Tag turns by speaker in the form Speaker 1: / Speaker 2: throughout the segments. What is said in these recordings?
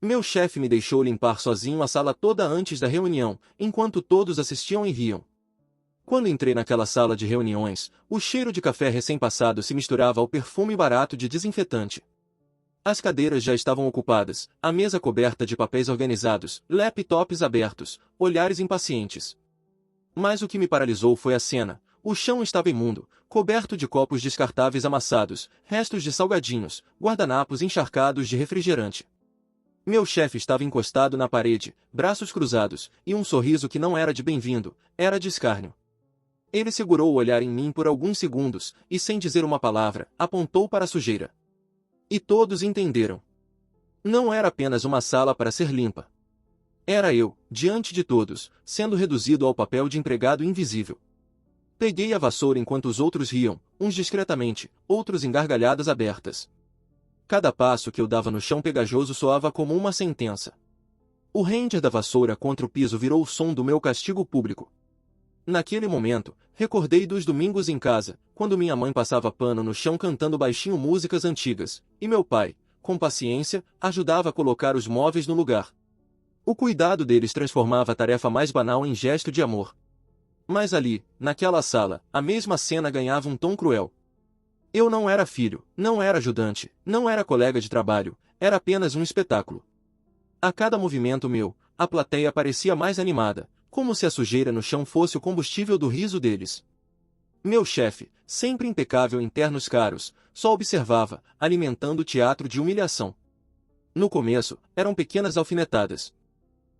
Speaker 1: Meu chefe me deixou limpar sozinho a sala toda antes da reunião, enquanto todos assistiam e riam. Quando entrei naquela sala de reuniões, o cheiro de café recém-passado se misturava ao perfume barato de desinfetante. As cadeiras já estavam ocupadas, a mesa coberta de papéis organizados, laptops abertos, olhares impacientes. Mas o que me paralisou foi a cena. O chão estava imundo, coberto de copos descartáveis amassados, restos de salgadinhos, guardanapos encharcados de refrigerante. Meu chefe estava encostado na parede, braços cruzados, e um sorriso que não era de bem-vindo, era de escárnio. Ele segurou o olhar em mim por alguns segundos, e sem dizer uma palavra, apontou para a sujeira. E todos entenderam. Não era apenas uma sala para ser limpa. Era eu, diante de todos, sendo reduzido ao papel de empregado invisível. Peguei a vassoura enquanto os outros riam, uns discretamente, outros em gargalhadas abertas. Cada passo que eu dava no chão pegajoso soava como uma sentença. O render da vassoura contra o piso virou o som do meu castigo público. Naquele momento, recordei dos domingos em casa, quando minha mãe passava pano no chão cantando baixinho músicas antigas, e meu pai, com paciência, ajudava a colocar os móveis no lugar. O cuidado deles transformava a tarefa mais banal em gesto de amor. Mas ali, naquela sala, a mesma cena ganhava um tom cruel. Eu não era filho, não era ajudante, não era colega de trabalho, era apenas um espetáculo. A cada movimento meu, a plateia parecia mais animada, como se a sujeira no chão fosse o combustível do riso deles. Meu chefe, sempre impecável em ternos caros, só observava, alimentando o teatro de humilhação. No começo, eram pequenas alfinetadas.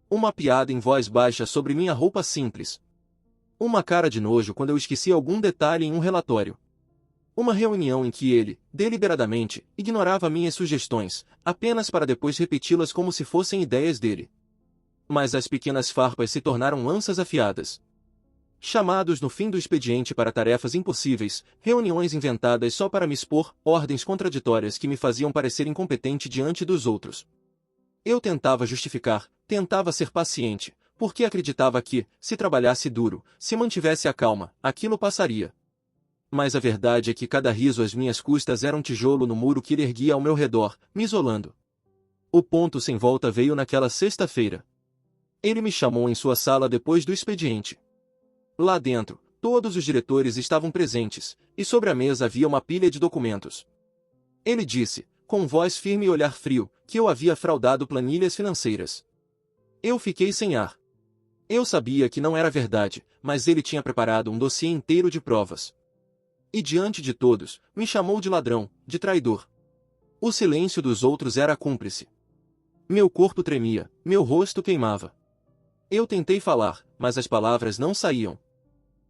Speaker 1: Uma piada em voz baixa sobre minha roupa simples. Uma cara de nojo quando eu esqueci algum detalhe em um relatório. Uma reunião em que ele, deliberadamente, ignorava minhas sugestões, apenas para depois repeti-las como se fossem ideias dele. Mas as pequenas farpas se tornaram lanças afiadas. Chamados no fim do expediente para tarefas impossíveis, reuniões inventadas só para me expor, ordens contraditórias que me faziam parecer incompetente diante dos outros. Eu tentava justificar, tentava ser paciente, porque acreditava que, se trabalhasse duro, se mantivesse a calma, aquilo passaria. Mas a verdade é que cada riso às minhas custas era um tijolo no muro que ele erguia ao meu redor, me isolando. O ponto sem volta veio naquela sexta-feira. Ele me chamou em sua sala depois do expediente. Lá dentro, todos os diretores estavam presentes, e sobre a mesa havia uma pilha de documentos. Ele disse, com voz firme e olhar frio, que eu havia fraudado planilhas financeiras. Eu fiquei sem ar. Eu sabia que não era verdade, mas ele tinha preparado um dossiê inteiro de provas. E diante de todos, me chamou de ladrão, de traidor. O silêncio dos outros era cúmplice. Meu corpo tremia, meu rosto queimava. Eu tentei falar, mas as palavras não saíam.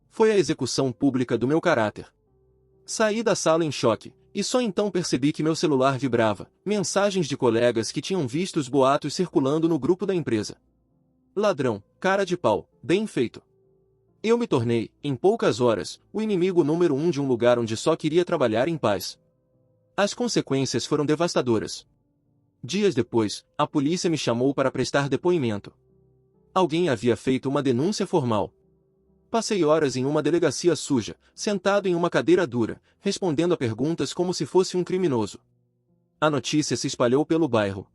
Speaker 1: Foi a execução pública do meu caráter. Saí da sala em choque, e só então percebi que meu celular vibrava, mensagens de colegas que tinham visto os boatos circulando no grupo da empresa. Ladrão, cara de pau, bem feito. Eu me tornei, em poucas horas, o inimigo número 1 de um lugar onde só queria trabalhar em paz. As consequências foram devastadoras. Dias depois, a polícia me chamou para prestar depoimento. Alguém havia feito uma denúncia formal. Passei horas em uma delegacia suja, sentado em uma cadeira dura, respondendo a perguntas como se fosse um criminoso. A notícia se espalhou pelo bairro.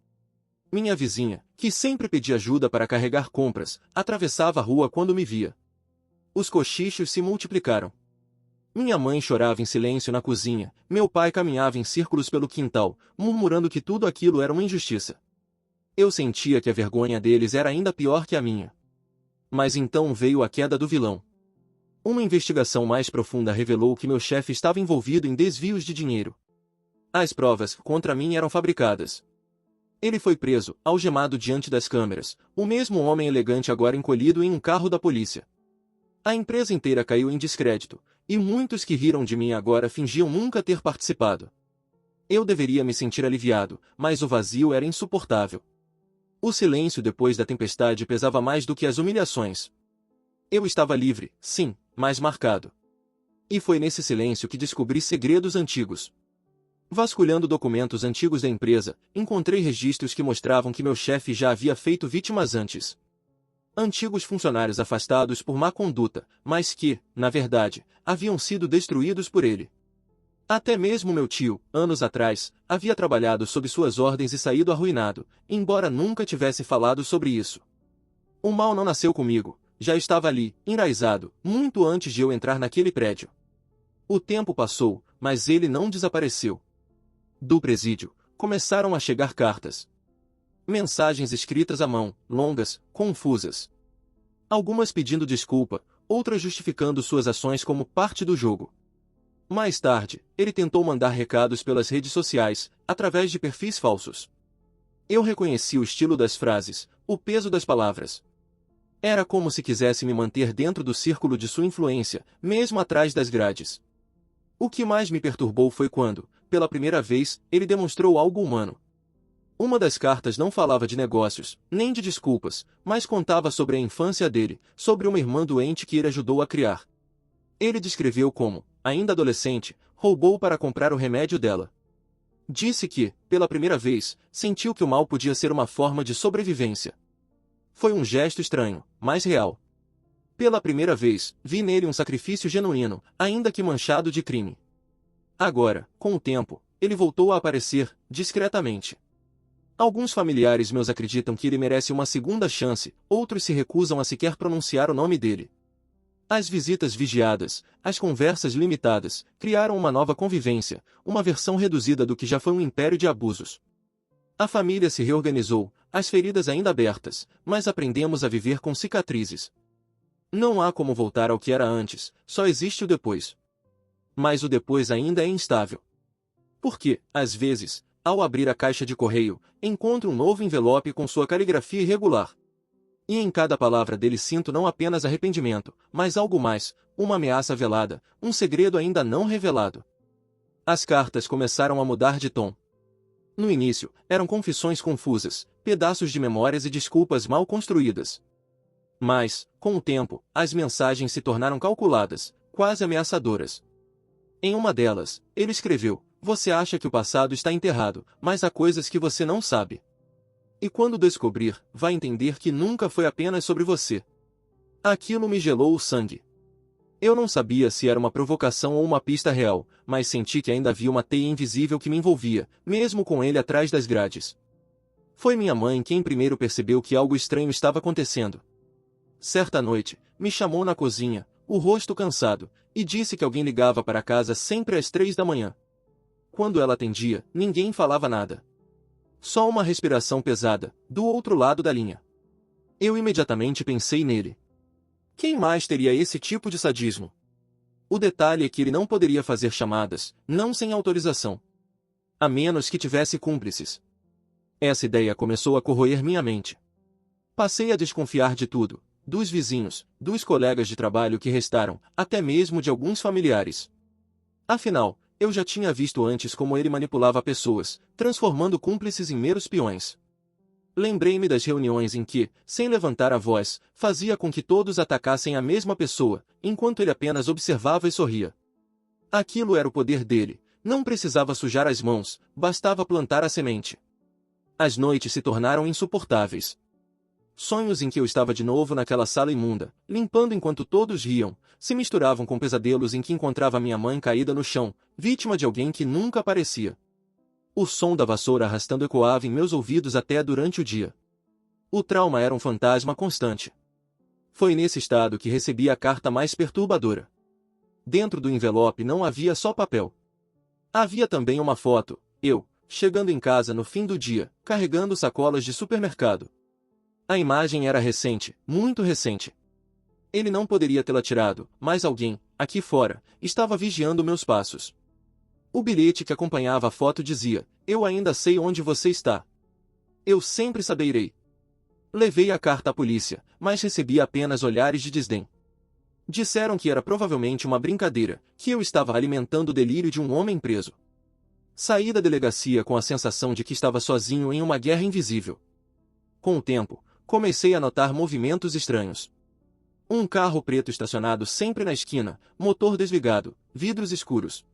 Speaker 1: Minha vizinha, que sempre pedia ajuda para carregar compras, atravessava a rua quando me via. Os cochichos se multiplicaram. Minha mãe chorava em silêncio na cozinha, meu pai caminhava em círculos pelo quintal, murmurando que tudo aquilo era uma injustiça. Eu sentia que a vergonha deles era ainda pior que a minha. Mas então veio a queda do vilão. Uma investigação mais profunda revelou que meu chefe estava envolvido em desvios de dinheiro. As provas contra mim eram fabricadas. Ele foi preso, algemado diante das câmeras, o mesmo homem elegante agora encolhido em um carro da polícia. A empresa inteira caiu em descrédito, e muitos que riram de mim agora fingiam nunca ter participado. Eu deveria me sentir aliviado, mas o vazio era insuportável. O silêncio depois da tempestade pesava mais do que as humilhações. Eu estava livre, sim, mas marcado. E foi nesse silêncio que descobri segredos antigos. Vasculhando documentos antigos da empresa, encontrei registros que mostravam que meu chefe já havia feito vítimas antes. Antigos funcionários afastados por má conduta, mas que, na verdade, haviam sido destruídos por ele. Até mesmo meu tio, anos atrás, havia trabalhado sob suas ordens e saído arruinado, embora nunca tivesse falado sobre isso. O mal não nasceu comigo, já estava ali, enraizado, muito antes de eu entrar naquele prédio. O tempo passou, mas ele não desapareceu. Do presídio, começaram a chegar cartas. Mensagens escritas à mão, longas, confusas. Algumas pedindo desculpa, outras justificando suas ações como parte do jogo. Mais tarde, ele tentou mandar recados pelas redes sociais, através de perfis falsos. Eu reconheci o estilo das frases, o peso das palavras. Era como se quisesse me manter dentro do círculo de sua influência, mesmo atrás das grades. O que mais me perturbou foi quando, pela primeira vez, ele demonstrou algo humano. Uma das cartas não falava de negócios, nem de desculpas, mas contava sobre a infância dele, sobre uma irmã doente que ele ajudou a criar. Ele descreveu como, ainda adolescente, roubou para comprar o remédio dela. Disse que, pela primeira vez, sentiu que o mal podia ser uma forma de sobrevivência. Foi um gesto estranho, mas real. Pela primeira vez, vi nele um sacrifício genuíno, ainda que manchado de crime. Agora, com o tempo, ele voltou a aparecer, discretamente. Alguns familiares meus acreditam que ele merece uma segunda chance, outros se recusam a sequer pronunciar o nome dele. As visitas vigiadas, as conversas limitadas, criaram uma nova convivência, uma versão reduzida do que já foi um império de abusos. A família se reorganizou, as feridas ainda abertas, mas aprendemos a viver com cicatrizes. Não há como voltar ao que era antes, só existe o depois. Mas o depois ainda é instável. Porque, às vezes, ao abrir a caixa de correio, encontro um novo envelope com sua caligrafia irregular. E em cada palavra dele sinto não apenas arrependimento, mas algo mais, uma ameaça velada, um segredo ainda não revelado. As cartas começaram a mudar de tom. No início, eram confissões confusas, pedaços de memórias e desculpas mal construídas. Mas, com o tempo, as mensagens se tornaram calculadas, quase ameaçadoras. Em uma delas, ele escreveu: "Você acha que o passado está enterrado, mas há coisas que você não sabe. E quando descobrir, vai entender que nunca foi apenas sobre você." Aquilo me gelou o sangue. Eu não sabia se era uma provocação ou uma pista real, mas senti que ainda havia uma teia invisível que me envolvia, mesmo com ele atrás das grades. Foi minha mãe quem primeiro percebeu que algo estranho estava acontecendo. Certa noite, me chamou na cozinha, o rosto cansado, e disse que alguém ligava para casa sempre às 3 da manhã. Quando ela atendia, ninguém falava nada. Só uma respiração pesada, do outro lado da linha. Eu imediatamente pensei nele. Quem mais teria esse tipo de sadismo? O detalhe é que ele não poderia fazer chamadas, não sem autorização. A menos que tivesse cúmplices. Essa ideia começou a corroer minha mente. Passei a desconfiar de tudo, dos vizinhos, dos colegas de trabalho que restaram, até mesmo de alguns familiares. Afinal, eu já tinha visto antes como ele manipulava pessoas, transformando cúmplices em meros peões. Lembrei-me das reuniões em que, sem levantar a voz, fazia com que todos atacassem a mesma pessoa, enquanto ele apenas observava e sorria. Aquilo era o poder dele, não precisava sujar as mãos, bastava plantar a semente. As noites se tornaram insuportáveis. Sonhos em que eu estava de novo naquela sala imunda, limpando enquanto todos riam, se misturavam com pesadelos em que encontrava minha mãe caída no chão, vítima de alguém que nunca aparecia. O som da vassoura arrastando ecoava em meus ouvidos até durante o dia. O trauma era um fantasma constante. Foi nesse estado que recebi a carta mais perturbadora. Dentro do envelope não havia só papel. Havia também uma foto, eu, chegando em casa no fim do dia, carregando sacolas de supermercado. A imagem era recente, muito recente. Ele não poderia tê-la tirado, mas alguém, aqui fora, estava vigiando meus passos. O bilhete que acompanhava a foto dizia: "Eu ainda sei onde você está. Eu sempre saberei." Levei a carta à polícia, mas recebi apenas olhares de desdém. Disseram que era provavelmente uma brincadeira, que eu estava alimentando o delírio de um homem preso. Saí da delegacia com a sensação de que estava sozinho em uma guerra invisível. Com o tempo, comecei a notar movimentos estranhos. Um carro preto estacionado sempre na esquina, motor desligado, vidros escuros.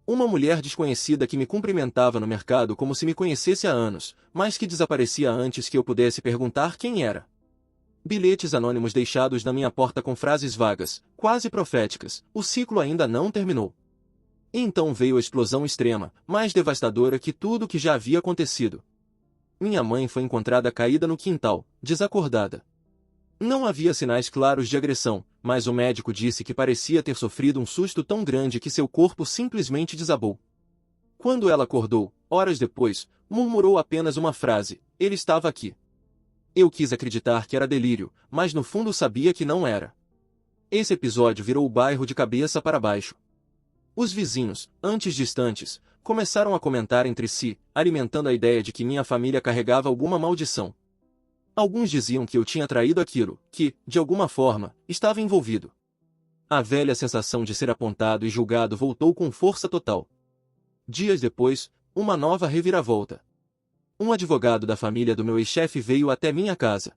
Speaker 1: Uma mulher desconhecida que me cumprimentava no mercado como se me conhecesse há anos, mas que desaparecia antes que eu pudesse perguntar quem era. Bilhetes anônimos deixados na minha porta com frases vagas, quase proféticas: "O ciclo ainda não terminou." E então veio a explosão extrema, mais devastadora que tudo o que já havia acontecido. Minha mãe foi encontrada caída no quintal, desacordada. Não havia sinais claros de agressão, mas o médico disse que parecia ter sofrido um susto tão grande que seu corpo simplesmente desabou. Quando ela acordou, horas depois, murmurou apenas uma frase: "Ele estava aqui." Eu quis acreditar que era delírio, mas no fundo sabia que não era. Esse episódio virou o bairro de cabeça para baixo. Os vizinhos, antes distantes, começaram a comentar entre si, alimentando a ideia de que minha família carregava alguma maldição. Alguns diziam que eu tinha traído aquilo, que, de alguma forma, estava envolvido. A velha sensação de ser apontado e julgado voltou com força total. Dias depois, uma nova reviravolta. Um advogado da família do meu ex-chefe veio até minha casa.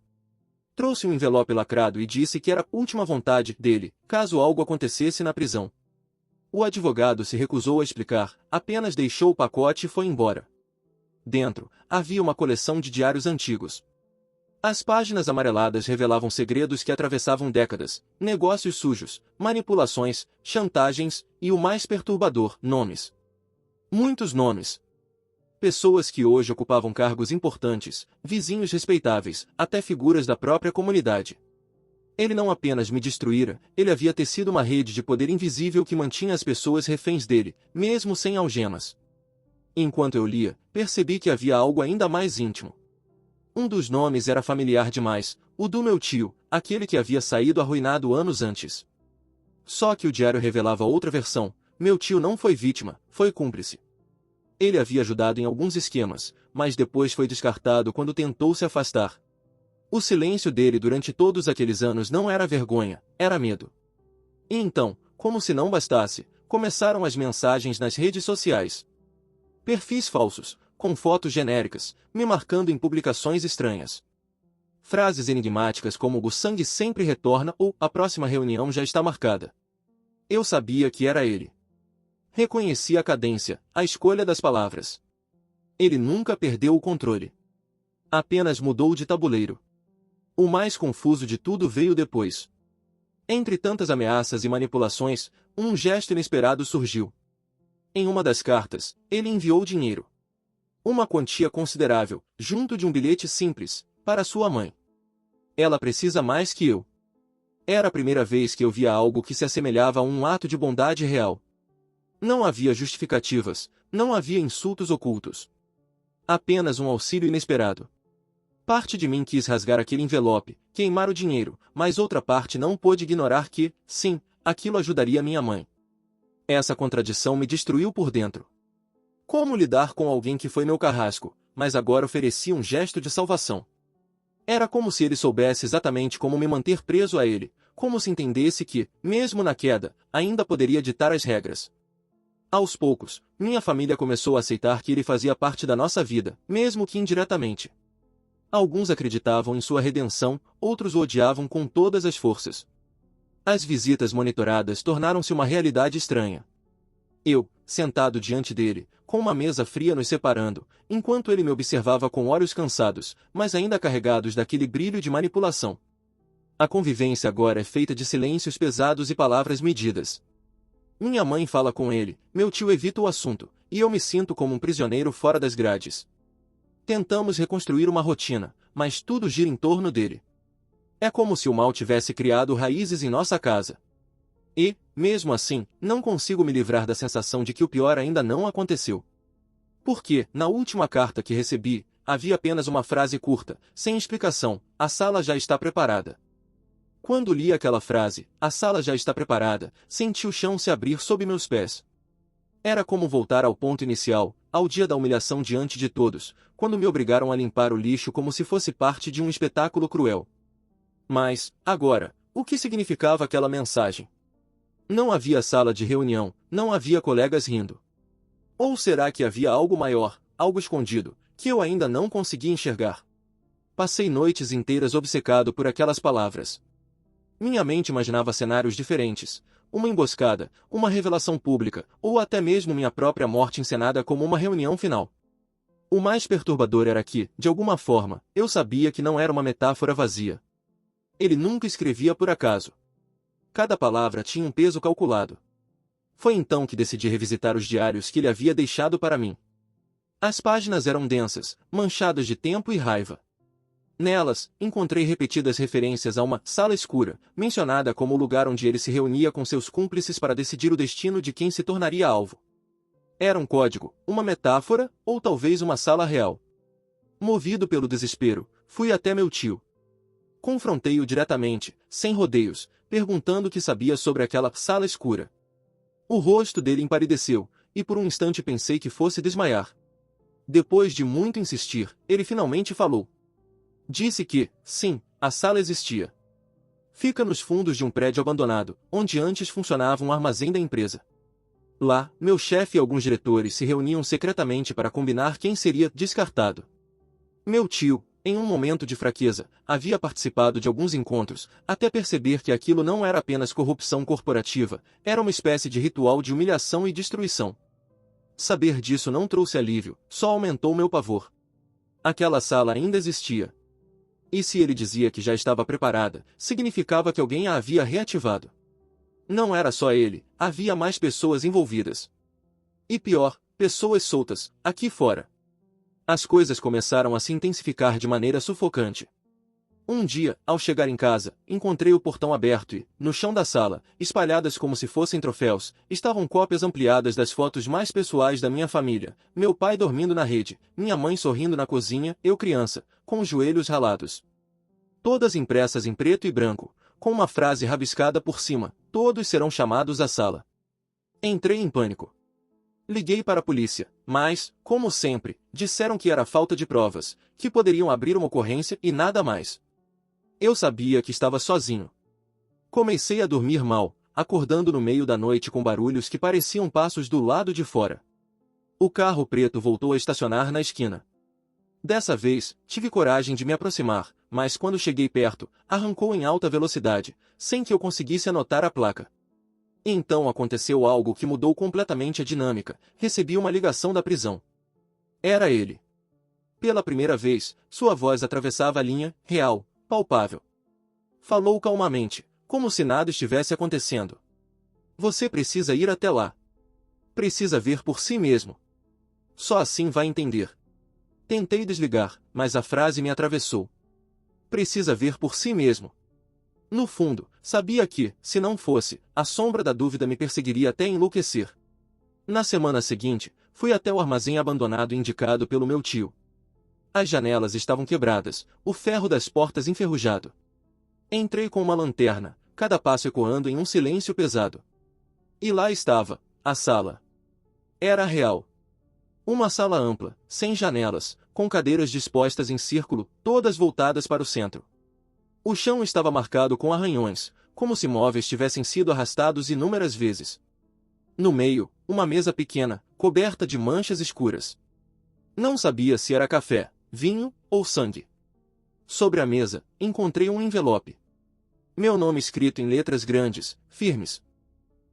Speaker 1: Trouxe um envelope lacrado e disse que era a última vontade dele, caso algo acontecesse na prisão. O advogado se recusou a explicar, apenas deixou o pacote e foi embora. Dentro, havia uma coleção de diários antigos. As páginas amareladas revelavam segredos que atravessavam décadas, negócios sujos, manipulações, chantagens e o mais perturbador, nomes. Muitos nomes. Pessoas que hoje ocupavam cargos importantes, vizinhos respeitáveis, até figuras da própria comunidade. Ele não apenas me destruíra, ele havia tecido uma rede de poder invisível que mantinha as pessoas reféns dele, mesmo sem algemas. Enquanto eu lia, percebi que havia algo ainda mais íntimo. Um dos nomes era familiar demais, o do meu tio, aquele que havia saído arruinado anos antes. Só que o diário revelava outra versão: meu tio não foi vítima, foi cúmplice. Ele havia ajudado em alguns esquemas, mas depois foi descartado quando tentou se afastar. O silêncio dele durante todos aqueles anos não era vergonha, era medo. E então, como se não bastasse, começaram as mensagens nas redes sociais. Perfis falsos, com fotos genéricas, me marcando em publicações estranhas. Frases enigmáticas como "o sangue sempre retorna" ou "a próxima reunião já está marcada." Eu sabia que era ele. Reconheci a cadência, a escolha das palavras. Ele nunca perdeu o controle. Apenas mudou de tabuleiro. O mais confuso de tudo veio depois. Entre tantas ameaças e manipulações, um gesto inesperado surgiu. Em uma das cartas, ele enviou dinheiro. Uma quantia considerável, junto de um bilhete simples, para sua mãe. Ela precisa mais que eu. Era a primeira vez que eu via algo que se assemelhava a um ato de bondade real. Não havia justificativas, não havia insultos ocultos. Apenas um auxílio inesperado. Parte de mim quis rasgar aquele envelope, queimar o dinheiro, mas outra parte não pôde ignorar que, sim, aquilo ajudaria minha mãe. Essa contradição me destruiu por dentro. Como lidar com alguém que foi meu carrasco, mas agora oferecia um gesto de salvação? Era como se ele soubesse exatamente como me manter preso a ele, como se entendesse que, mesmo na queda, ainda poderia ditar as regras. Aos poucos, minha família começou a aceitar que ele fazia parte da nossa vida, mesmo que indiretamente. Alguns acreditavam em sua redenção, outros o odiavam com todas as forças. As visitas monitoradas tornaram-se uma realidade estranha. Eu, sentado diante dele, com uma mesa fria nos separando, enquanto ele me observava com olhos cansados, mas ainda carregados daquele brilho de manipulação. A convivência agora é feita de silêncios pesados e palavras medidas. Minha mãe fala com ele, meu tio evita o assunto, e eu me sinto como um prisioneiro fora das grades. Tentamos reconstruir uma rotina, mas tudo gira em torno dele. É como se o mal tivesse criado raízes em nossa casa. E, mesmo assim, não consigo me livrar da sensação de que o pior ainda não aconteceu. Porque, na última carta que recebi, havia apenas uma frase curta, sem explicação: "A sala já está preparada." Quando li aquela frase, "a sala já está preparada", senti o chão se abrir sob meus pés. Era como voltar ao ponto inicial, ao dia da humilhação diante de todos, quando me obrigaram a limpar o lixo como se fosse parte de um espetáculo cruel. Mas, agora, o que significava aquela mensagem? Não havia sala de reunião, não havia colegas rindo. Ou será que havia algo maior, algo escondido, que eu ainda não conseguia enxergar? Passei noites inteiras obcecado por aquelas palavras. Minha mente imaginava cenários diferentes, uma emboscada, uma revelação pública, ou até mesmo minha própria morte encenada como uma reunião final. O mais perturbador era que, de alguma forma, eu sabia que não era uma metáfora vazia. Ele nunca escrevia por acaso. Cada palavra tinha um peso calculado. Foi então que decidi revisitar os diários que ele havia deixado para mim. As páginas eram densas, manchadas de tempo e raiva. Nelas, encontrei repetidas referências a uma sala escura, mencionada como o lugar onde ele se reunia com seus cúmplices para decidir o destino de quem se tornaria alvo. Era um código, uma metáfora, ou talvez uma sala real. Movido pelo desespero, fui até meu tio. Confrontei-o diretamente, sem rodeios, perguntando o que sabia sobre aquela sala escura. O rosto dele empalideceu, e por um instante pensei que fosse desmaiar. Depois de muito insistir, ele finalmente falou. Disse que, sim, a sala existia. Fica nos fundos de um prédio abandonado, onde antes funcionava um armazém da empresa. Lá, meu chefe e alguns diretores se reuniam secretamente para combinar quem seria descartado. Meu tio, em um momento de fraqueza, havia participado de alguns encontros, até perceber que aquilo não era apenas corrupção corporativa, era uma espécie de ritual de humilhação e destruição. Saber disso não trouxe alívio, só aumentou meu pavor. Aquela sala ainda existia. E se ele dizia que já estava preparada, significava que alguém a havia reativado. Não era só ele, havia mais pessoas envolvidas. E pior, pessoas soltas, aqui fora. As coisas começaram a se intensificar de maneira sufocante. Um dia, ao chegar em casa, encontrei o portão aberto e, no chão da sala, espalhadas como se fossem troféus, estavam cópias ampliadas das fotos mais pessoais da minha família, meu pai dormindo na rede, minha mãe sorrindo na cozinha, eu criança, com os joelhos ralados. Todas impressas em preto e branco, com uma frase rabiscada por cima, todos serão chamados à sala. Entrei em pânico. Liguei para a polícia, mas, como sempre, disseram que era falta de provas, que poderiam abrir uma ocorrência e nada mais. Eu sabia que estava sozinho. Comecei a dormir mal, acordando no meio da noite com barulhos que pareciam passos do lado de fora. O carro preto voltou a estacionar na esquina. Dessa vez, tive coragem de me aproximar, mas quando cheguei perto, arrancou em alta velocidade, sem que eu conseguisse anotar a placa. Então aconteceu algo que mudou completamente a dinâmica, recebi uma ligação da prisão. Era ele. Pela primeira vez, sua voz atravessava a linha, real, palpável. Falou calmamente, como se nada estivesse acontecendo. Você precisa ir até lá. Precisa ver por si mesmo. Só assim vai entender. Tentei desligar, mas a frase me atravessou. Precisa ver por si mesmo. No fundo, sabia que, se não fosse, a sombra da dúvida me perseguiria até enlouquecer. Na semana seguinte, fui até o armazém abandonado indicado pelo meu tio. As janelas estavam quebradas, o ferro das portas enferrujado. Entrei com uma lanterna, cada passo ecoando em um silêncio pesado. E lá estava, a sala. Era real. Uma sala ampla, sem janelas, com cadeiras dispostas em círculo, todas voltadas para o centro. O chão estava marcado com arranhões, como se móveis tivessem sido arrastados inúmeras vezes. No meio, uma mesa pequena, coberta de manchas escuras. Não sabia se era café, vinho ou sangue. Sobre a mesa, encontrei um envelope. Meu nome escrito em letras grandes, firmes.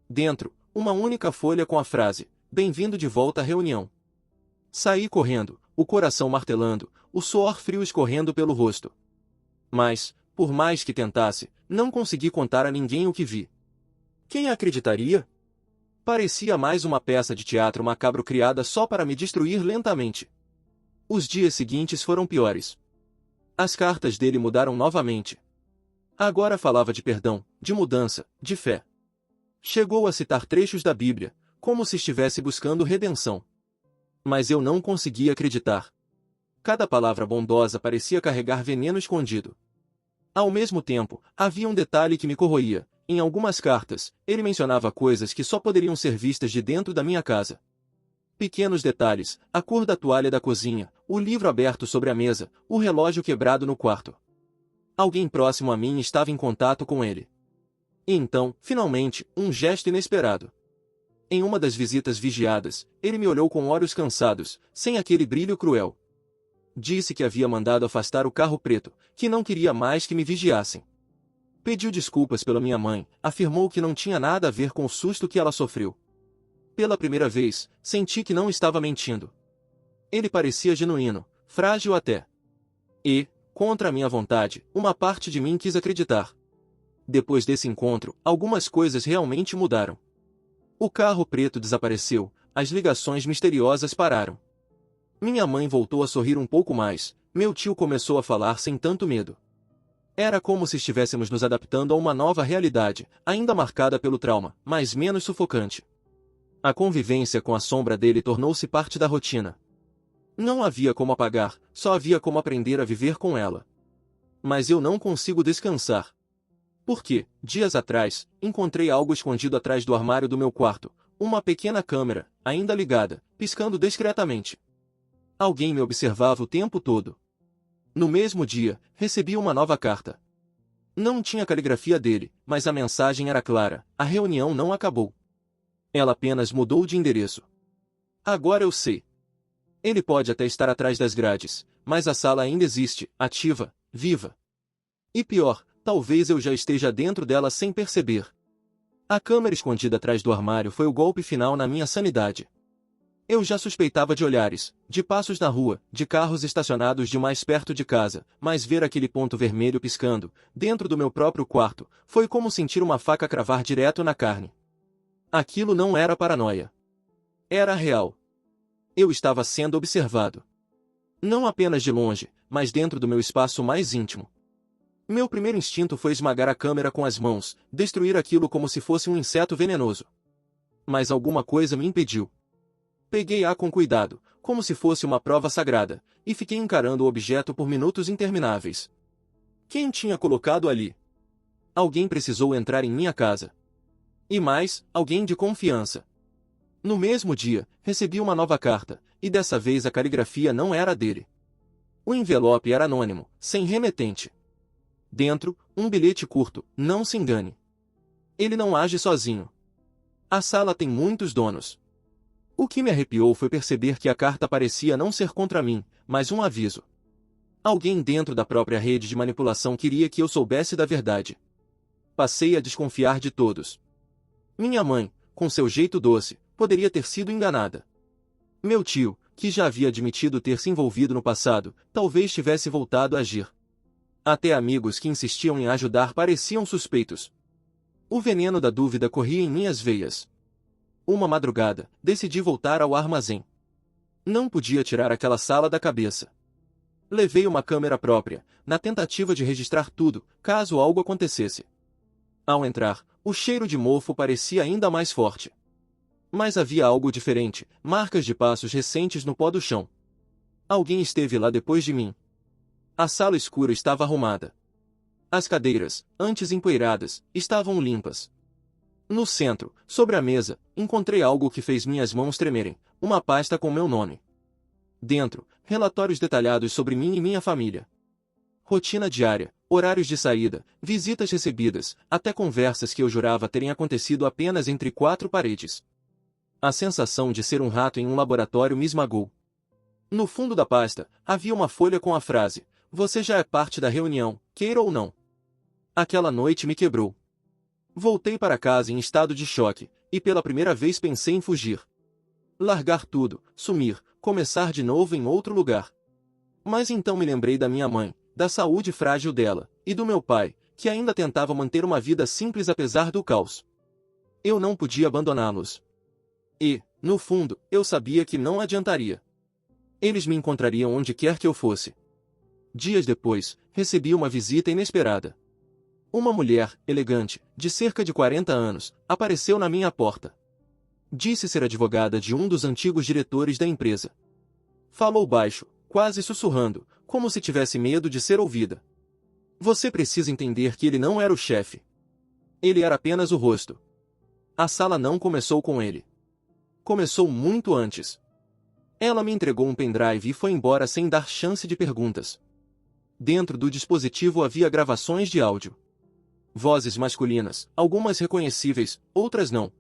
Speaker 1: Dentro, uma única folha com a frase, bem-vindo de volta à reunião. Saí correndo, o coração martelando, o suor frio escorrendo pelo rosto. Mas, por mais que tentasse, não consegui contar a ninguém o que vi. Quem acreditaria? Parecia mais uma peça de teatro macabro criada só para me destruir lentamente. Os dias seguintes foram piores. As cartas dele mudaram novamente. Agora falava de perdão, de mudança, de fé. Chegou a citar trechos da Bíblia, como se estivesse buscando redenção. Mas eu não conseguia acreditar. Cada palavra bondosa parecia carregar veneno escondido. Ao mesmo tempo, havia um detalhe que me corroía. Em algumas cartas, ele mencionava coisas que só poderiam ser vistas de dentro da minha casa. Pequenos detalhes, a cor da toalha da cozinha, o livro aberto sobre a mesa, o relógio quebrado no quarto. Alguém próximo a mim estava em contato com ele. E então, finalmente, um gesto inesperado. Em uma das visitas vigiadas, ele me olhou com olhos cansados, sem aquele brilho cruel. Disse que havia mandado afastar o carro preto, que não queria mais que me vigiassem. Pediu desculpas pela minha mãe, afirmou que não tinha nada a ver com o susto que ela sofreu. Pela primeira vez, senti que não estava mentindo. Ele parecia genuíno, frágil até. E, contra a minha vontade, uma parte de mim quis acreditar. Depois desse encontro, algumas coisas realmente mudaram. O carro preto desapareceu, as ligações misteriosas pararam. Minha mãe voltou a sorrir um pouco mais, meu tio começou a falar sem tanto medo. Era como se estivéssemos nos adaptando a uma nova realidade, ainda marcada pelo trauma, mas menos sufocante. A convivência com a sombra dele tornou-se parte da rotina. Não havia como apagar, só havia como aprender a viver com ela. Mas eu não consigo descansar. Porque, dias atrás, encontrei algo escondido atrás do armário do meu quarto, uma pequena câmera, ainda ligada, piscando discretamente. Alguém me observava o tempo todo. No mesmo dia, recebi uma nova carta. Não tinha caligrafia dele, mas a mensagem era clara: a reunião não acabou. Ela apenas mudou de endereço. Agora eu sei. Ele pode até estar atrás das grades, mas a sala ainda existe, ativa, viva. E pior, talvez eu já esteja dentro dela sem perceber. A câmera escondida atrás do armário foi o golpe final na minha sanidade. Eu já suspeitava de olhares, de passos na rua, de carros estacionados demais perto de casa, mas ver aquele ponto vermelho piscando, dentro do meu próprio quarto, foi como sentir uma faca cravar direto na carne. Aquilo não era paranoia. Era real. Eu estava sendo observado. Não apenas de longe, mas dentro do meu espaço mais íntimo. Meu primeiro instinto foi esmagar a câmera com as mãos, destruir aquilo como se fosse um inseto venenoso. Mas alguma coisa me impediu. Peguei-a com cuidado, como se fosse uma prova sagrada, e fiquei encarando o objeto por minutos intermináveis. Quem tinha colocado ali? Alguém precisou entrar em minha casa. E mais, alguém de confiança. No mesmo dia, recebi uma nova carta, e dessa vez a caligrafia não era dele. O envelope era anônimo, sem remetente. Dentro, um bilhete curto: não se engane. Ele não age sozinho. A sala tem muitos donos. O que me arrepiou foi perceber que a carta parecia não ser contra mim, mas um aviso. Alguém dentro da própria rede de manipulação queria que eu soubesse da verdade. Passei a desconfiar de todos. Minha mãe, com seu jeito doce, poderia ter sido enganada. Meu tio, que já havia admitido ter se envolvido no passado, talvez tivesse voltado a agir. Até amigos que insistiam em ajudar pareciam suspeitos. O veneno da dúvida corria em minhas veias. Uma madrugada, decidi voltar ao armazém. Não podia tirar aquela sala da cabeça. Levei uma câmera própria, na tentativa de registrar tudo, caso algo acontecesse. Ao entrar, o cheiro de mofo parecia ainda mais forte. Mas havia algo diferente, marcas de passos recentes no pó do chão. Alguém esteve lá depois de mim. A sala escura estava arrumada. As cadeiras, antes empoeiradas, estavam limpas. No centro, sobre a mesa, encontrei algo que fez minhas mãos tremerem, uma pasta com meu nome. Dentro, relatórios detalhados sobre mim e minha família. Rotina diária, horários de saída, visitas recebidas, até conversas que eu jurava terem acontecido apenas entre quatro paredes. A sensação de ser um rato em um laboratório me esmagou. No fundo da pasta, havia uma folha com a frase: "Você já é parte da reunião, queira ou não." Aquela noite me quebrou. Voltei para casa em estado de choque, e pela primeira vez pensei em fugir. Largar tudo, sumir, começar de novo em outro lugar. Mas então me lembrei da minha mãe, da saúde frágil dela, e do meu pai, que ainda tentava manter uma vida simples apesar do caos. Eu não podia abandoná-los. E, no fundo, eu sabia que não adiantaria. Eles me encontrariam onde quer que eu fosse. Dias depois, recebi uma visita inesperada. Uma mulher, elegante, de cerca de 40 anos, apareceu na minha porta. Disse ser advogada de um dos antigos diretores da empresa. Falou baixo, quase sussurrando, como se tivesse medo de ser ouvida. Você precisa entender que ele não era o chefe. Ele era apenas o rosto. A sala não começou com ele. Começou muito antes. Ela me entregou um pendrive e foi embora sem dar chance de perguntas. Dentro do dispositivo havia gravações de áudio. Vozes masculinas, algumas reconhecíveis, outras não.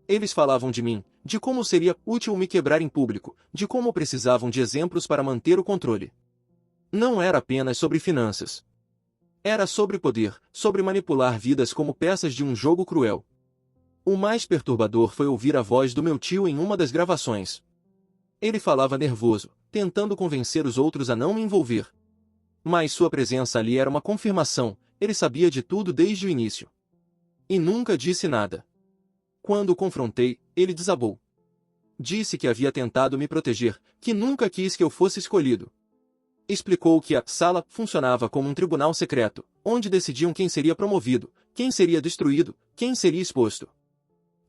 Speaker 1: Eles falavam de mim, de como seria útil me quebrar em público, de como precisavam de exemplos para manter o controle. Não era apenas sobre finanças. Era sobre poder, sobre manipular vidas como peças de um jogo cruel. O mais perturbador foi ouvir a voz do meu tio em uma das gravações. Ele falava nervoso, tentando convencer os outros a não me envolver. Mas sua presença ali era uma confirmação, ele sabia de tudo desde o início. E nunca disse nada. Quando o confrontei, ele desabou. Disse que havia tentado me proteger, que nunca quis que eu fosse escolhido. Explicou que a sala funcionava como um tribunal secreto, onde decidiam quem seria promovido, quem seria destruído, quem seria exposto.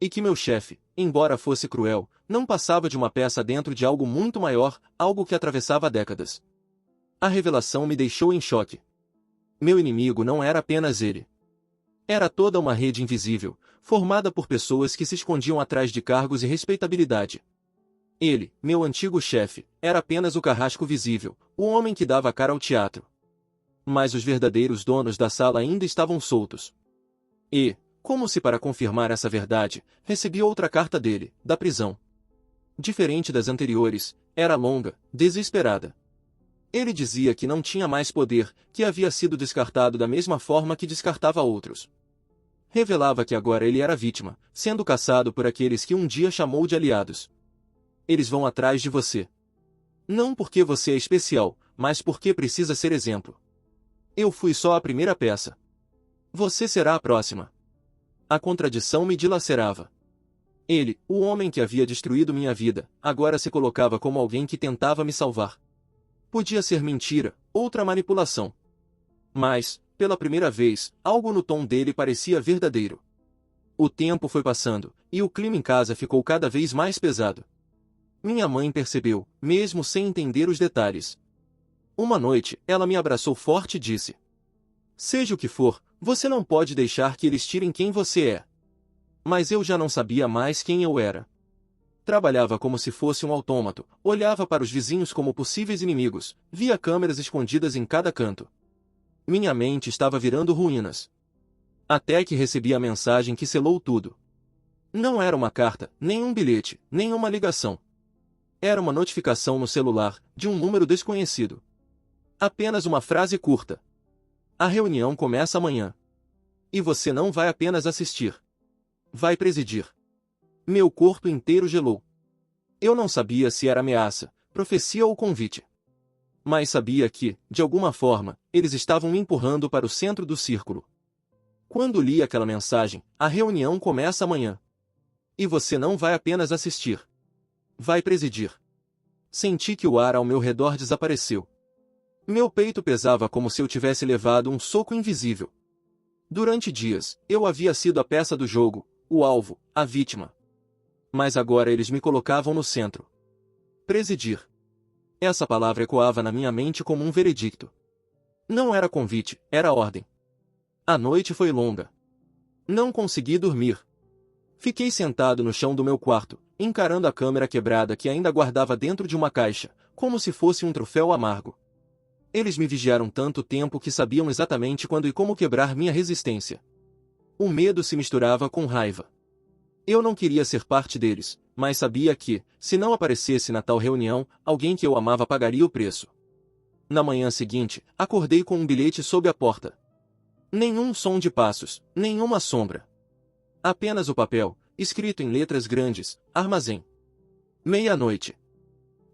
Speaker 1: E que meu chefe, embora fosse cruel, não passava de uma peça dentro de algo muito maior, algo que atravessava décadas. A revelação me deixou em choque. Meu inimigo não era apenas ele. Era toda uma rede invisível, formada por pessoas que se escondiam atrás de cargos e respeitabilidade. Ele, meu antigo chefe, era apenas o carrasco visível, o homem que dava a cara ao teatro. Mas os verdadeiros donos da sala ainda estavam soltos. E, como se para confirmar essa verdade, recebi outra carta dele, da prisão. Diferente das anteriores, era longa, desesperada. Ele dizia que não tinha mais poder, que havia sido descartado da mesma forma que descartava outros. Revelava que agora ele era vítima, sendo caçado por aqueles que um dia chamou de aliados. Eles vão atrás de você. Não porque você é especial, mas porque precisa ser exemplo. Eu fui só a primeira peça. Você será a próxima. A contradição me dilacerava. Ele, o homem que havia destruído minha vida, agora se colocava como alguém que tentava me salvar. Podia ser mentira, outra manipulação. Mas, pela primeira vez, algo no tom dele parecia verdadeiro. O tempo foi passando, e o clima em casa ficou cada vez mais pesado. Minha mãe percebeu, mesmo sem entender os detalhes. Uma noite, ela me abraçou forte e disse: "Seja o que for, você não pode deixar que eles tirem quem você é." Mas eu já não sabia mais quem eu era. Trabalhava como se fosse um autômato, olhava para os vizinhos como possíveis inimigos, via câmeras escondidas em cada canto. Minha mente estava virando ruínas. Até que recebi a mensagem que selou tudo. Não era uma carta, nem um bilhete, nem uma ligação. Era uma notificação no celular, de um número desconhecido. Apenas uma frase curta. A reunião começa amanhã. E você não vai apenas assistir. Vai presidir. Meu corpo inteiro gelou. Eu não sabia se era ameaça, profecia ou convite. Mas sabia que, de alguma forma, eles estavam me empurrando para o centro do círculo. Quando li aquela mensagem, a reunião começa amanhã. E você não vai apenas assistir. Vai presidir. Senti que o ar ao meu redor desapareceu. Meu peito pesava como se eu tivesse levado um soco invisível. Durante dias, eu havia sido a peça do jogo, o alvo, a vítima. Mas agora eles me colocavam no centro. Presidir. Essa palavra ecoava na minha mente como um veredicto. Não era convite, era ordem. A noite foi longa. Não consegui dormir. Fiquei sentado no chão do meu quarto, encarando a câmera quebrada que ainda guardava dentro de uma caixa, como se fosse um troféu amargo. Eles me vigiaram tanto tempo que sabiam exatamente quando e como quebrar minha resistência. O medo se misturava com raiva. Eu não queria ser parte deles, mas sabia que, se não aparecesse na tal reunião, alguém que eu amava pagaria o preço. Na manhã seguinte, acordei com um bilhete sob a porta. Nenhum som de passos, nenhuma sombra. Apenas o papel, escrito em letras grandes: armazém. Meia-noite.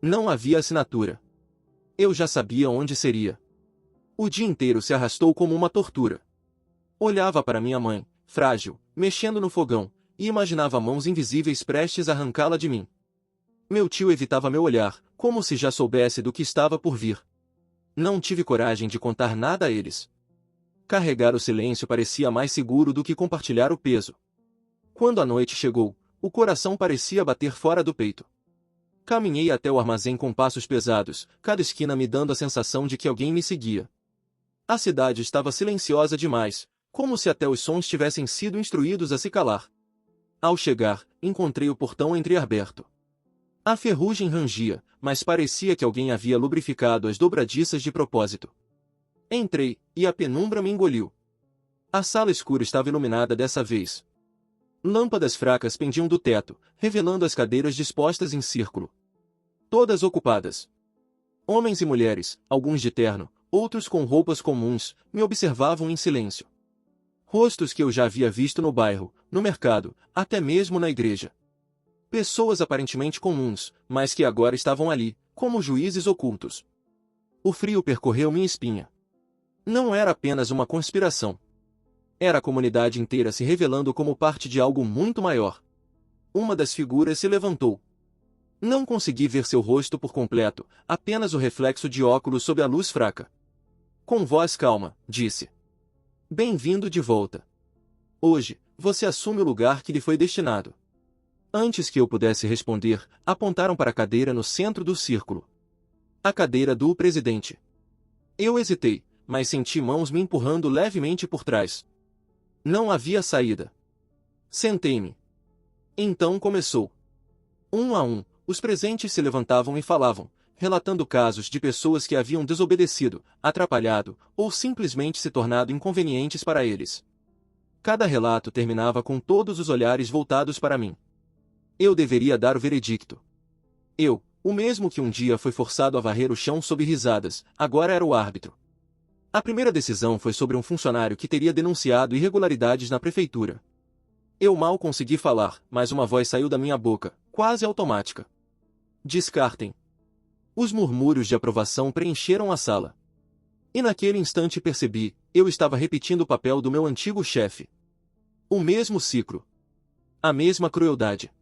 Speaker 1: Não havia assinatura. Eu já sabia onde seria. O dia inteiro se arrastou como uma tortura. Olhava para minha mãe, frágil, mexendo no fogão, e imaginava mãos invisíveis prestes a arrancá-la de mim. Meu tio evitava meu olhar, como se já soubesse do que estava por vir. Não tive coragem de contar nada a eles. Carregar o silêncio parecia mais seguro do que compartilhar o peso. Quando a noite chegou, o coração parecia bater fora do peito. Caminhei até o armazém com passos pesados, cada esquina me dando a sensação de que alguém me seguia. A cidade estava silenciosa demais, como se até os sons tivessem sido instruídos a se calar. Ao chegar, encontrei o portão entreaberto. A ferrugem rangia, mas parecia que alguém havia lubrificado as dobradiças de propósito. Entrei, e a penumbra me engoliu. A sala escura estava iluminada dessa vez. Lâmpadas fracas pendiam do teto, revelando as cadeiras dispostas em círculo. Todas ocupadas. Homens e mulheres, alguns de terno, outros com roupas comuns, me observavam em silêncio. Rostos que eu já havia visto no bairro, no mercado, até mesmo na igreja. Pessoas aparentemente comuns, mas que agora estavam ali, como juízes ocultos. O frio percorreu minha espinha. Não era apenas uma conspiração. Era a comunidade inteira se revelando como parte de algo muito maior. uma das figuras se levantou. Não consegui ver seu rosto por completo, apenas o reflexo de óculos sob a luz fraca. Com voz calma, disse: Bem-vindo de volta. Hoje, você assume o lugar que lhe foi destinado. Antes que eu pudesse responder, apontaram para a cadeira no centro do círculo. A cadeira do presidente. Eu hesitei, mas senti mãos me empurrando levemente por trás. Não havia saída. Sentei-me. Então começou. Um a um, os presentes se levantavam e falavam, relatando casos de pessoas que haviam desobedecido, atrapalhado, ou simplesmente se tornado inconvenientes para eles. Cada relato terminava com todos os olhares voltados para mim. Eu deveria dar o veredicto. Eu, o mesmo que um dia foi forçado a varrer o chão sob risadas, agora era o árbitro. A primeira decisão foi sobre um funcionário que teria denunciado irregularidades na prefeitura. Eu mal consegui falar, mas uma voz saiu da minha boca, quase automática. Descartem. Os murmúrios de aprovação preencheram a sala. E naquele instante percebi, eu estava repetindo o papel do meu antigo chefe. O mesmo ciclo. A mesma crueldade.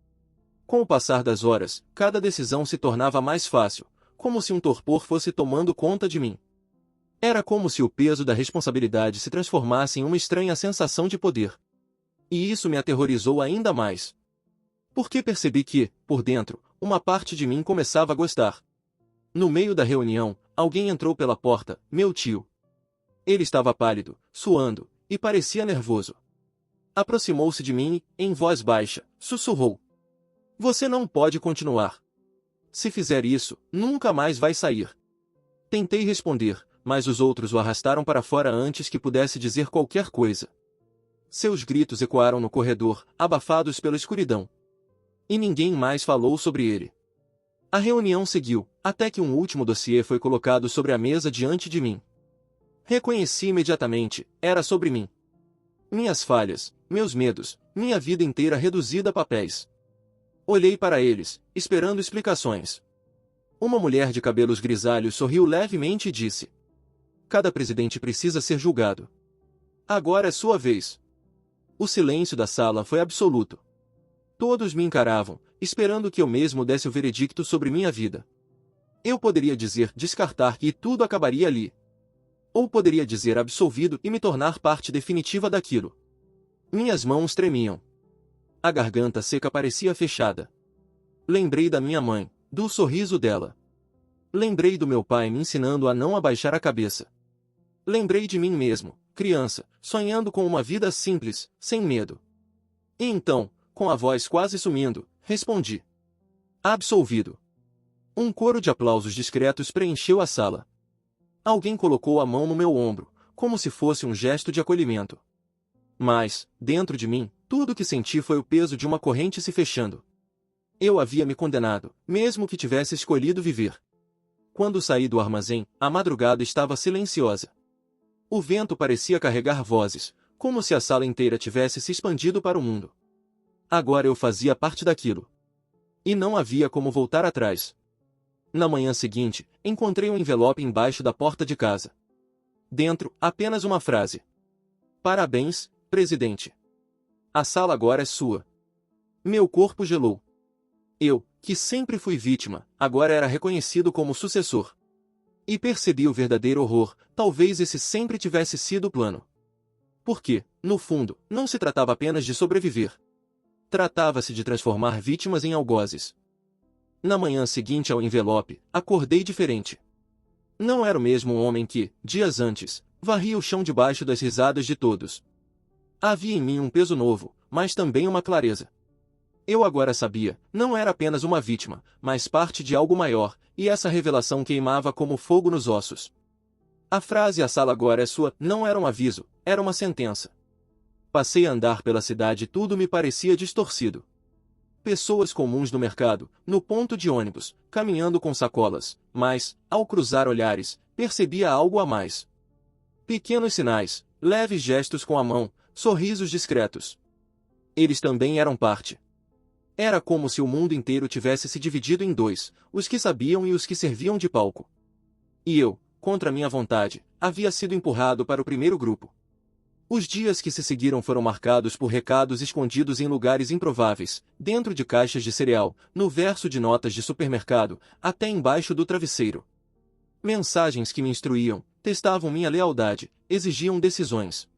Speaker 1: Com o passar das horas, cada decisão se tornava mais fácil, como se um torpor fosse tomando conta de mim. Era como se o peso da responsabilidade se transformasse em uma estranha sensação de poder. E isso me aterrorizou ainda mais. Porque percebi que, por dentro, uma parte de mim começava a gostar. No meio da reunião, alguém entrou pela porta, meu tio. Ele estava pálido, suando, e parecia nervoso. Aproximou-se de mim e, em voz baixa, sussurrou: Você não pode continuar. Se fizer isso, nunca mais vai sair. Tentei responder, mas os outros o arrastaram para fora antes que pudesse dizer qualquer coisa. Seus gritos ecoaram no corredor, abafados pela escuridão. E ninguém mais falou sobre ele. A reunião seguiu, até que um último dossiê foi colocado sobre a mesa diante de mim. Reconheci imediatamente, era sobre mim. Minhas falhas, meus medos, minha vida inteira reduzida a papéis. Olhei para eles, esperando explicações. Uma mulher de cabelos grisalhos sorriu levemente e disse: Cada presidente precisa ser julgado. Agora é sua vez. O silêncio da sala foi absoluto. Todos me encaravam, esperando que eu mesmo desse o veredicto sobre minha vida. Eu poderia dizer descartar e tudo acabaria ali. Ou poderia dizer absolvido e me tornar parte definitiva daquilo. Minhas mãos tremiam. A garganta seca parecia fechada. Lembrei da minha mãe, do sorriso dela. Lembrei do meu pai me ensinando a não abaixar a cabeça. Lembrei de mim mesmo, criança, sonhando com uma vida simples, sem medo. E então, com a voz quase sumindo, respondi: Absolvido. Um coro de aplausos discretos preencheu a sala. Alguém colocou a mão no meu ombro, como se fosse um gesto de acolhimento. Mas, dentro de mim, tudo o que senti foi o peso de uma corrente se fechando. Eu havia me condenado, mesmo que tivesse escolhido viver. Quando saí do armazém, a madrugada estava silenciosa. O vento parecia carregar vozes, como se a sala inteira tivesse se expandido para o mundo. Agora eu fazia parte daquilo. E não havia como voltar atrás. Na manhã seguinte, encontrei um envelope embaixo da porta de casa. Dentro, apenas uma frase: Parabéns, presidente. A sala agora é sua. Meu corpo gelou. Eu, que sempre fui vítima, agora era reconhecido como sucessor. E percebi o verdadeiro horror, talvez esse sempre tivesse sido o plano. Porque, no fundo, não se tratava apenas de sobreviver. Tratava-se de transformar vítimas em algozes. Na manhã seguinte ao envelope, acordei diferente. Não era o mesmo homem que, dias antes, varria o chão debaixo das risadas de todos. Havia em mim um peso novo, mas também uma clareza. Eu agora sabia, não era apenas uma vítima, mas parte de algo maior, e essa revelação queimava como fogo nos ossos. A frase "a sala agora é sua" não era um aviso, era uma sentença. Passei a andar pela cidade e tudo me parecia distorcido. Pessoas comuns no mercado, no ponto de ônibus, caminhando com sacolas, mas, ao cruzar olhares, percebia algo a mais. Pequenos sinais, leves gestos com a mão, sorrisos discretos. Eles também eram parte. Era como se o mundo inteiro tivesse se dividido em dois, os que sabiam e os que serviam de palco. E eu, contra minha vontade, havia sido empurrado para o primeiro grupo. Os dias que se seguiram foram marcados por recados escondidos em lugares improváveis, dentro de caixas de cereal, no verso de notas de supermercado, até embaixo do travesseiro. Mensagens que me instruíam, testavam minha lealdade, exigiam decisões.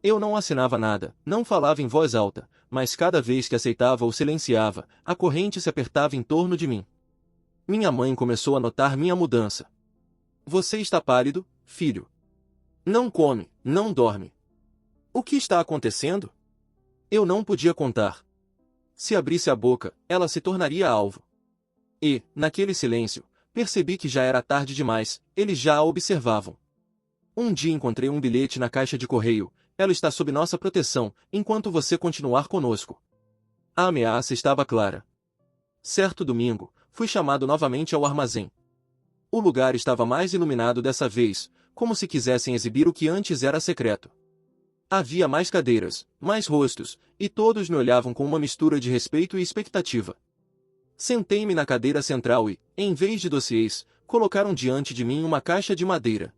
Speaker 1: Eu não assinava nada, não falava em voz alta, mas cada vez que aceitava ou silenciava, a corrente se apertava em torno de mim. Minha mãe começou a notar minha mudança. Você está pálido, filho. Não come, não dorme. O que está acontecendo? Eu não podia contar. Se abrisse a boca, ela se tornaria alvo. E, naquele silêncio, percebi que já era tarde demais, eles já a observavam. Um dia encontrei um bilhete na caixa de correio. Ela está sob nossa proteção, enquanto você continuar conosco. A ameaça estava clara. Certo domingo, fui chamado novamente ao armazém. O lugar estava mais iluminado dessa vez, como se quisessem exibir o que antes era secreto. Havia mais cadeiras, mais rostos, e todos me olhavam com uma mistura de respeito e expectativa. Sentei-me na cadeira central e, em vez de dossiês, colocaram diante de mim uma caixa de madeira.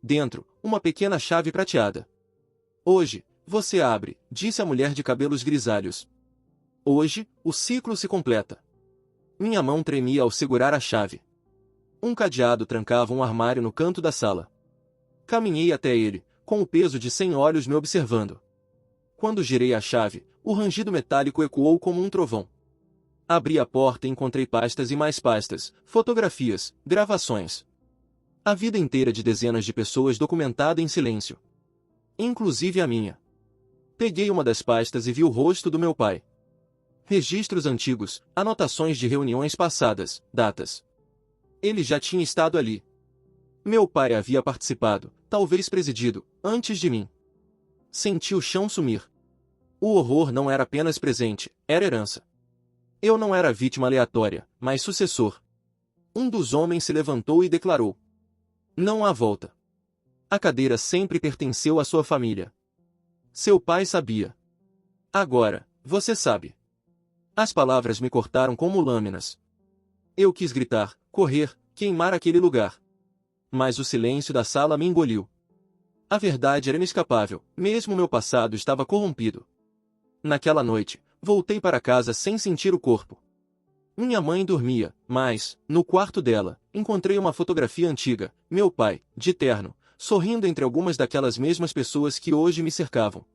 Speaker 1: Dentro, uma pequena chave prateada. Hoje, você abre, disse a mulher de cabelos grisalhos. Hoje, o ciclo se completa. Minha mão tremia ao segurar a chave. Um cadeado trancava um armário no canto da sala. Caminhei até ele, com o peso de 100 olhos me observando. Quando girei a chave, o rangido metálico ecoou como um trovão. Abri a porta e encontrei pastas e mais pastas, fotografias, gravações. A vida inteira de dezenas de pessoas documentada em silêncio. Inclusive a minha. Peguei uma das pastas e vi o rosto do meu pai. Registros antigos, anotações de reuniões passadas, datas. Ele já tinha estado ali. Meu pai havia participado, talvez presidido, antes de mim. Senti o chão sumir. O horror não era apenas presente, era herança. Eu não era vítima aleatória, mas sucessor. Um dos homens se levantou e declarou: não há volta. A cadeira sempre pertenceu à sua família. Seu pai sabia. Agora, você sabe. As palavras me cortaram como lâminas. Eu quis gritar, correr, queimar aquele lugar. Mas o silêncio da sala me engoliu. A verdade era inescapável, mesmo meu passado estava corrompido. Naquela noite, voltei para casa sem sentir o corpo. Minha mãe dormia, mas, no quarto dela, encontrei uma fotografia antiga, meu pai, de terno, sorrindo entre algumas daquelas mesmas pessoas que hoje me cercavam.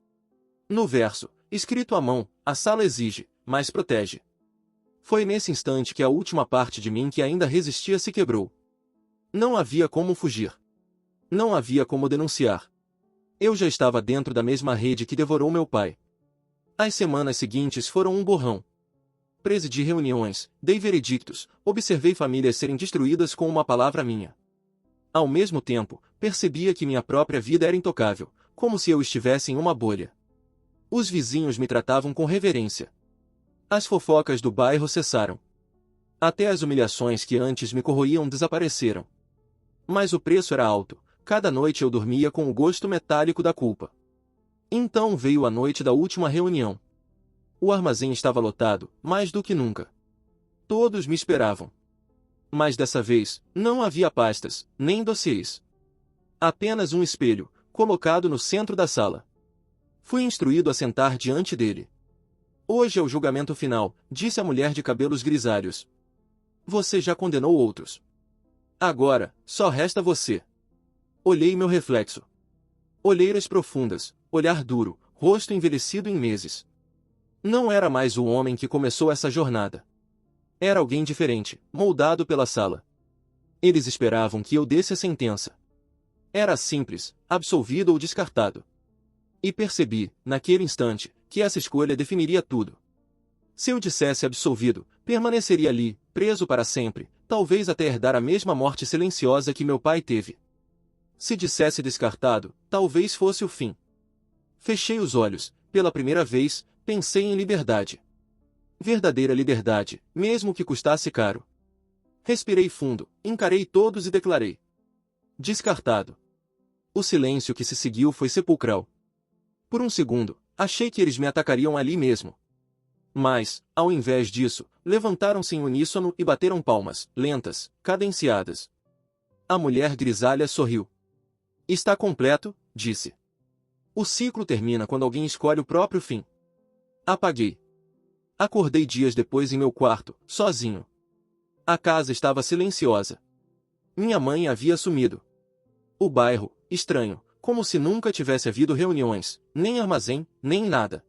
Speaker 1: No verso, escrito à mão, a sala exige, mas protege. Foi nesse instante que a última parte de mim que ainda resistia se quebrou. Não havia como fugir. Não havia como denunciar. Eu já estava dentro da mesma rede que devorou meu pai. As semanas seguintes foram um borrão. Presidi reuniões, dei veredictos, observei famílias serem destruídas com uma palavra minha. Ao mesmo tempo, percebia que minha própria vida era intocável, como se eu estivesse em uma bolha. Os vizinhos me tratavam com reverência. As fofocas do bairro cessaram. Até as humilhações que antes me corroíam desapareceram. Mas o preço era alto, cada noite eu dormia com o gosto metálico da culpa. Então veio a noite da última reunião. O armazém estava lotado, mais do que nunca. Todos me esperavam. Mas dessa vez, não havia pastas, nem dossiês. Apenas um espelho, colocado no centro da sala. Fui instruído a sentar diante dele. Hoje é o julgamento final, disse a mulher de cabelos grisalhos. Você já condenou outros. Agora, só resta você. Olhei meu reflexo. Olheiras profundas, olhar duro, rosto envelhecido em meses. Não era mais o homem que começou essa jornada. Era alguém diferente, moldado pela sala. Eles esperavam que eu desse a sentença. Era simples, absolvido ou descartado. E percebi, naquele instante, que essa escolha definiria tudo. Se eu dissesse absolvido, permaneceria ali, preso para sempre, talvez até herdar a mesma morte silenciosa que meu pai teve. Se dissesse descartado, talvez fosse o fim. Fechei os olhos, pela primeira vez, pensei em liberdade. Verdadeira liberdade, mesmo que custasse caro. Respirei fundo, encarei todos e declarei: descartado. O silêncio que se seguiu foi sepulcral. Por um segundo, achei que eles me atacariam ali mesmo. Mas, ao invés disso, levantaram-se em uníssono e bateram palmas, lentas, cadenciadas. A mulher grisalha sorriu. Está completo, disse. O ciclo termina quando alguém escolhe o próprio fim. Apaguei. Acordei dias depois em meu quarto, sozinho. A casa estava silenciosa. Minha mãe havia sumido. O bairro, estranho, como se nunca tivesse havido reuniões, nem armazém, nem nada.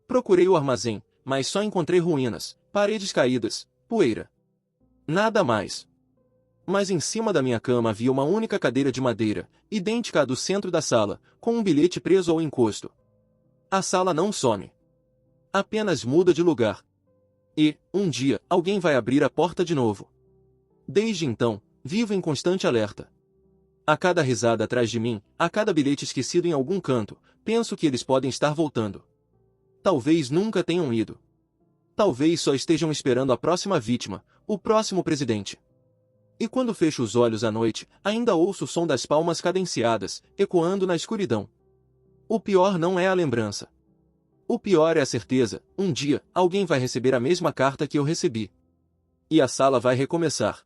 Speaker 1: Procurei o armazém, mas só encontrei ruínas, paredes caídas, poeira. Nada mais. Mas em cima da minha cama havia uma única cadeira de madeira, idêntica à do centro da sala, com um bilhete preso ao encosto. A sala não some. Apenas muda de lugar. E, um dia, alguém vai abrir a porta de novo. Desde então, vivo em constante alerta. A cada risada atrás de mim, a cada bilhete esquecido em algum canto, penso que eles podem estar voltando. Talvez nunca tenham ido. Talvez só estejam esperando a próxima vítima, o próximo presidente. E quando fecho os olhos à noite, ainda ouço o som das palmas cadenciadas, ecoando na escuridão. O pior não é a lembrança. O pior é a certeza, um dia, alguém vai receber a mesma carta que eu recebi. E a sala vai recomeçar.